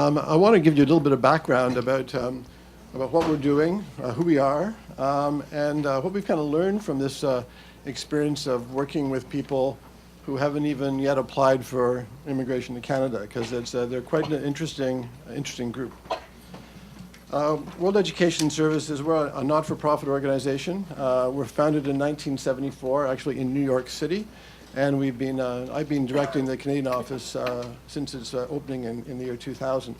I want to give you a little bit of background about what we're doing, who we are, and what we've kind of learned from this experience of working with people who haven't even yet applied for immigration to Canada, because they're quite an interesting group. World Education Services, we're a not-for-profit organization. We're founded in 1974, actually in New York City, and I've been directing the Canadian office since its opening in the year 2000.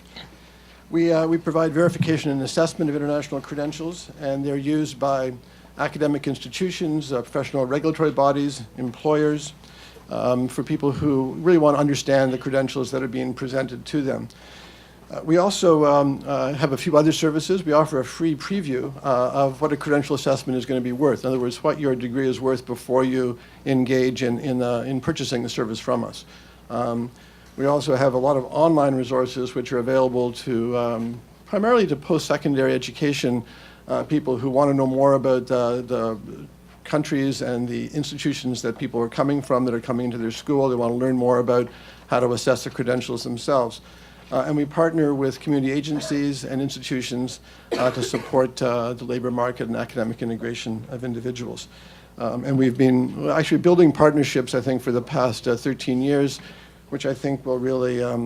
We provide verification and assessment of international credentials, and they're used by academic institutions, professional regulatory bodies, employers, for people who really want to understand the credentials that are being presented to them. We also have a few other services. We offer a free preview of what a credential assessment is going to be worth. In other words, what your degree is worth before you engage in purchasing the service from us. We also have a lot of online resources which are available to primarily to post-secondary education people who want to know more about the countries and the institutions that people are coming from, that are coming into their school. They want to learn more about how to assess the credentials themselves. And we partner with community agencies and institutions to support the labor market and academic integration of individuals. And we've been actually building partnerships, I think, for the past 13 years, which I think will really, I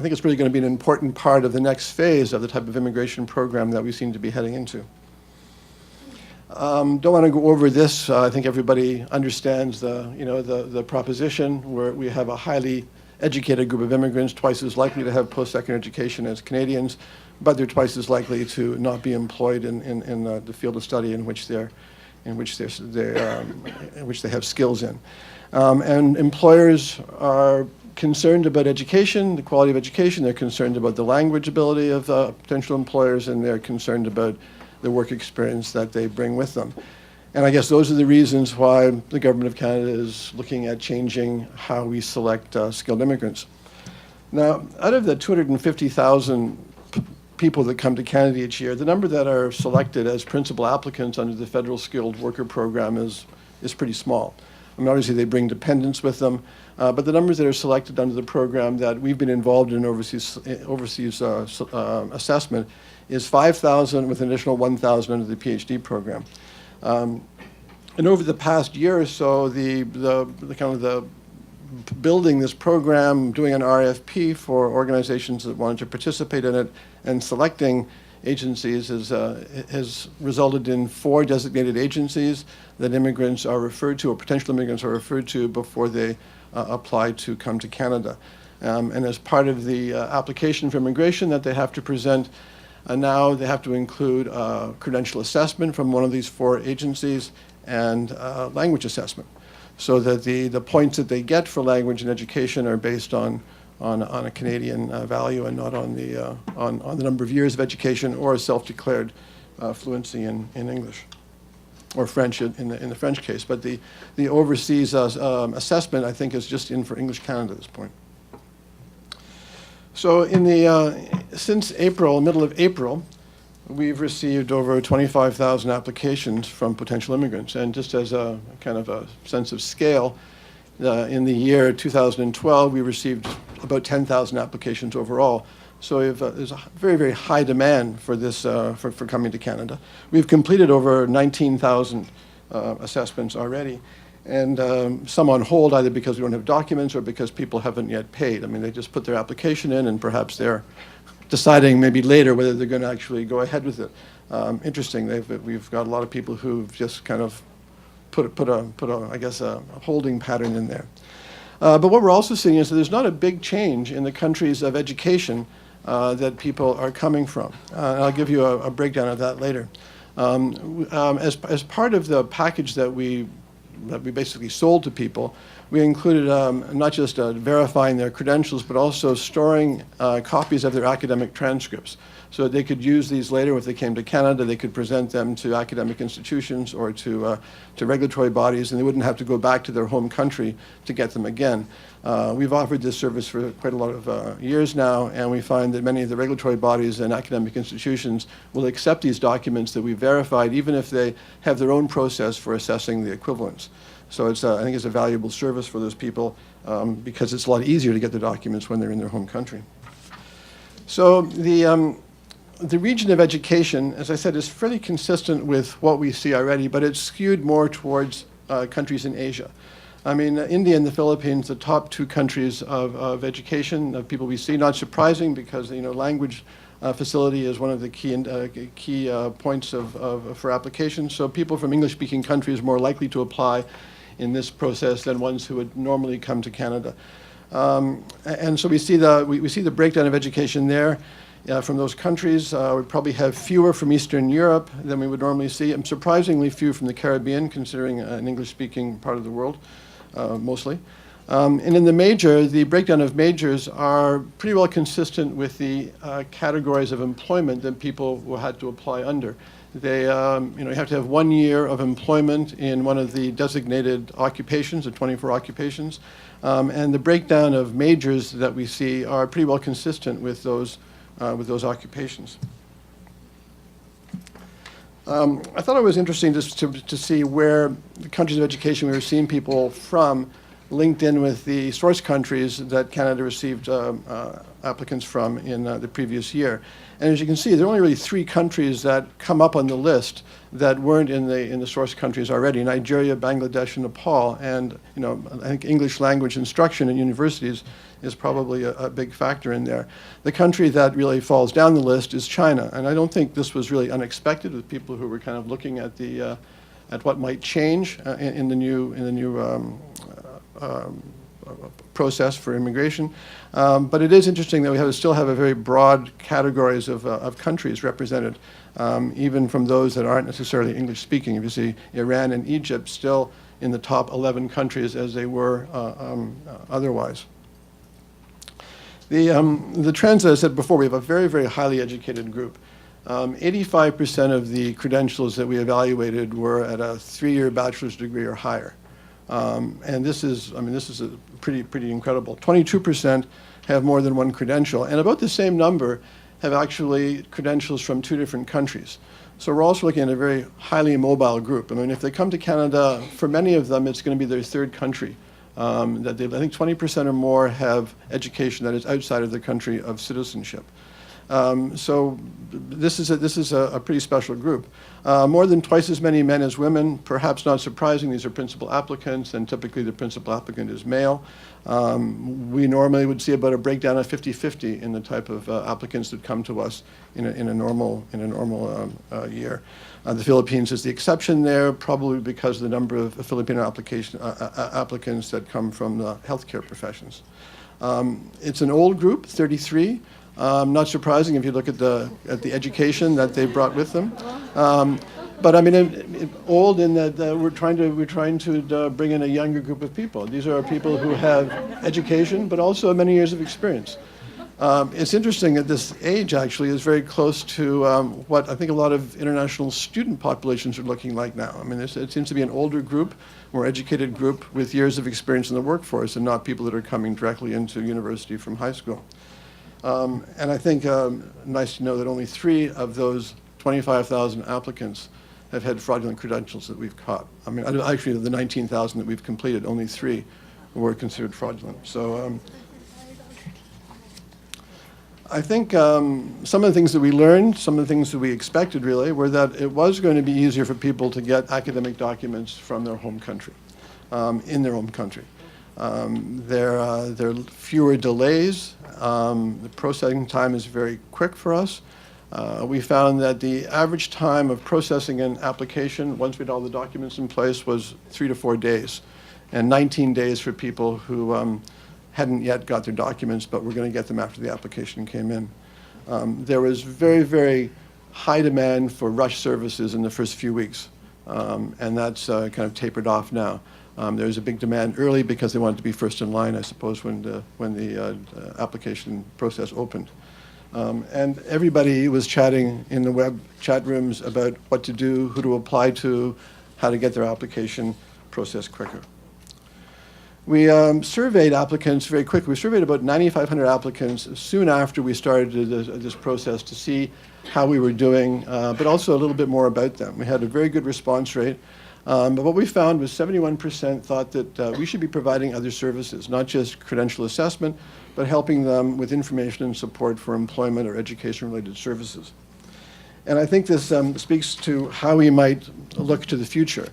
think it's really going to be an important part of the next phase of the type of immigration program that we seem to be heading into. Don't want to go over this. I think everybody understands the proposition, where we have a highly educated group of immigrants, twice as likely to have post-secondary education as Canadians, but they're twice as likely to not be employed in the field of study in which they have skills in. And employers are concerned about education, the quality of education. They're concerned about the language ability of potential employers, and they're concerned about the work experience that they bring with them. And I guess those are the reasons why the Government of Canada is looking at changing how we select skilled immigrants. Now, out of the 250,000 people that come to Canada each year, the number that are selected as principal applicants under the Federal Skilled Worker Program is pretty small. I mean, obviously they bring dependents with them, but the numbers that are selected under the program that we've been involved in overseas assessment is 5,000 with an additional 1,000 under the PhD program. And over the past year or so, the building this program, doing an RFP for organizations that wanted to participate in it, and selecting agencies has resulted in 4 designated agencies that immigrants are referred to, or potential immigrants are referred to, before they apply to come to Canada. And as part of the application for immigration that they have to present, now they have to include credential assessment from one of these 4 agencies and language assessment, so that the points that they get for language and education are based on a Canadian value, and not on the number of years of education or a self-declared fluency in English or French in the French case. But the overseas assessment, I think, is just in for English Canada at this point. So since April, middle of April, we've received over 25,000 applications from potential immigrants. And just as a kind of a sense of scale, in the year 2012, we received about 10,000 applications overall. So there's a very, very high demand for this, for coming to Canada. We've completed over 19,000 assessments already, and some on hold, either because we don't have documents or because people haven't yet paid. I mean, they just put their application in, and perhaps they're deciding maybe later whether they're going to actually go ahead with it. Interesting, we've got a lot of people who've just kind of put I guess a holding pattern in there. But what we're also seeing is that there's not a big change in the countries of education that people are coming from. And I'll give you a breakdown of that later. As part of the package that we basically sold to people, we included not just verifying their credentials, but also storing copies of their academic transcripts, so that they could use these later if they came to Canada. They could present them to academic institutions or to regulatory bodies, and they wouldn't have to go back to their home country to get them again. We've offered this service for quite a lot of years now, and we find that many of the regulatory bodies and academic institutions will accept these documents that we've verified, even if they have their own process for assessing the equivalence. So I think it's a valuable service for those people because it's a lot easier to get the documents when they're in their home country. So the region of education, as I said, is fairly consistent with what we see already, but it's skewed more towards countries in Asia. I mean, India and the Philippines, the top two countries of education of people we see, not surprising because, language facility is one of the key points for applications. So people from English-speaking countries are more likely to apply in this process than ones who would normally come to Canada. And so we see the breakdown of education there. From those countries, we probably have fewer from Eastern Europe than we would normally see, and surprisingly few from the Caribbean, considering an English-speaking part of the world, mostly. And in the breakdown of majors are pretty well consistent with the categories of employment that people had to apply under. They, you have to have 1 year of employment in one of the designated occupations, the 24 occupations, and the breakdown of majors that we see are pretty well consistent with those occupations. I thought it was interesting just to see where the countries of education we were seeing people from linked in with the source countries that Canada received applicants from in the previous year. And as you can see, there are only really 3 countries that come up on the list that weren't in the source countries already: Nigeria, Bangladesh, and Nepal. And I think English language instruction in universities is probably a big factor in there. The country that really falls down the list is China, and I don't think this was really unexpected with people who were kind of looking at at what might change in the new process for immigration. But it is interesting that we still have a very broad categories of countries represented, even from those that aren't necessarily English speaking. If you see Iran and Egypt still in the top 11 countries as they were otherwise. The trends, as I said before, we have a very, very highly educated group. 85% of the credentials that we evaluated were at a 3-year bachelor's degree or higher. And this is a pretty incredible. 22% have more than one credential, and about the same number have actually credentials from 2 different countries. So we're also looking at a very highly mobile group. I mean, if they come to Canada, for many of them, it's going to be their 3rd country. I think 20% or more have education that is outside of the country of citizenship. So this is a pretty special group. More than twice as many men as women, perhaps not surprising. These are principal applicants, and typically the principal applicant is male. We normally would see about a breakdown of 50-50 in the type of applicants that come to us in a normal year. The Philippines is the exception there, probably because of the number of Filipino applicants that come from the healthcare professions. It's an old group, 33. Not surprising if you look at the education that they brought with them. But I mean, old in that we're trying to bring in a younger group of people. These are people who have education, but also many years of experience. It's interesting that this age actually is very close to what I think a lot of international student populations are looking like now. I mean, it seems to be an older group, more educated group with years of experience in the workforce, and not people that are coming directly into university from high school. And I think nice to know that only 3 of those 25,000 applicants have had fraudulent credentials that we've caught. I mean, actually, of the 19,000 that we've completed, only 3 were considered fraudulent. So I think some of the things that we learned, some of the things that we expected really, were that it was going to be easier for people to get academic documents from their home country, in their home country. There are fewer delays. The processing time is very quick for us. We found that the average time of processing an application, once we had all the documents in place, was 3 to 4 days, and 19 days for people who hadn't yet got their documents, but were going to get them after the application came in. There was very, very high demand for rush services in the first few weeks, and that's kind of tapered off now. There was a big demand early because they wanted to be first in line, I suppose, when the application process opened. And everybody was chatting in the web chat rooms about what to do, who to apply to, how to get their application processed quicker. We surveyed applicants very quickly. We surveyed about 9,500 applicants soon after we started this process to see how we were doing, but also a little bit more about them. We had a very good response rate. But what we found was 71% thought that we should be providing other services, not just credential assessment, but helping them with information and support for employment or education-related services. And I think this speaks to how we might look to the future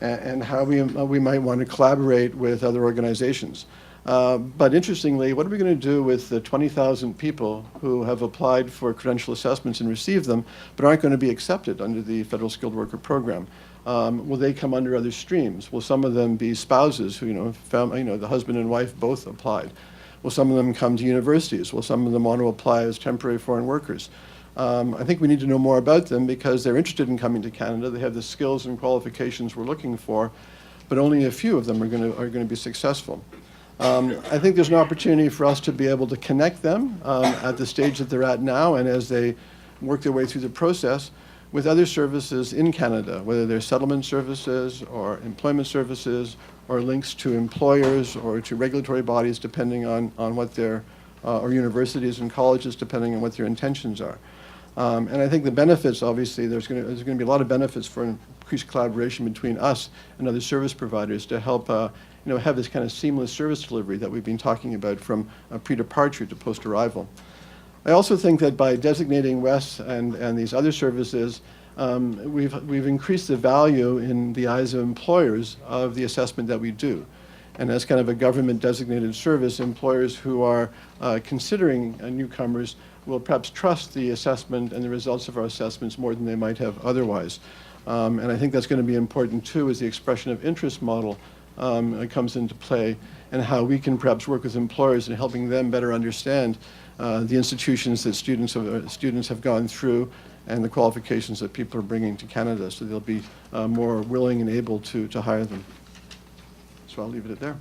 and how we might want to collaborate with other organizations. But interestingly, what are we going to do with the 20,000 people who have applied for credential assessments and received them, but aren't going to be accepted under the Federal Skilled Worker Program? Will they come under other streams? Will some of them be spouses who, the husband and wife both applied? Will some of them come to universities? Will some of them want to apply as temporary foreign workers? I think we need to know more about them because they're interested in coming to Canada. They have the skills and qualifications we're looking for, but only a few of them are going to be successful. I think there's an opportunity for us to be able to connect them at the stage that they're at now and as they work their way through the process with other services in Canada, whether they're settlement services or employment services or links to employers or to regulatory bodies depending on what their, or universities and colleges depending on what their intentions are. And I think the benefits, obviously, there's going to be a lot of benefits for increased collaboration between us and other service providers to help have this kind of seamless service delivery that we've been talking about from pre-departure to post-arrival. I also think that by designating WES and these other services, we've increased the value in the eyes of employers of the assessment that we do. And as kind of a government-designated service, employers who are considering newcomers will perhaps trust the assessment and the results of our assessments more than they might have otherwise. And I think that's going to be important, too, as the expression of interest model comes into play and how we can perhaps work with employers in helping them better understand the institutions that students have gone through and the qualifications that people are bringing to Canada, so they'll be more willing and able to hire them. So I'll leave it at there.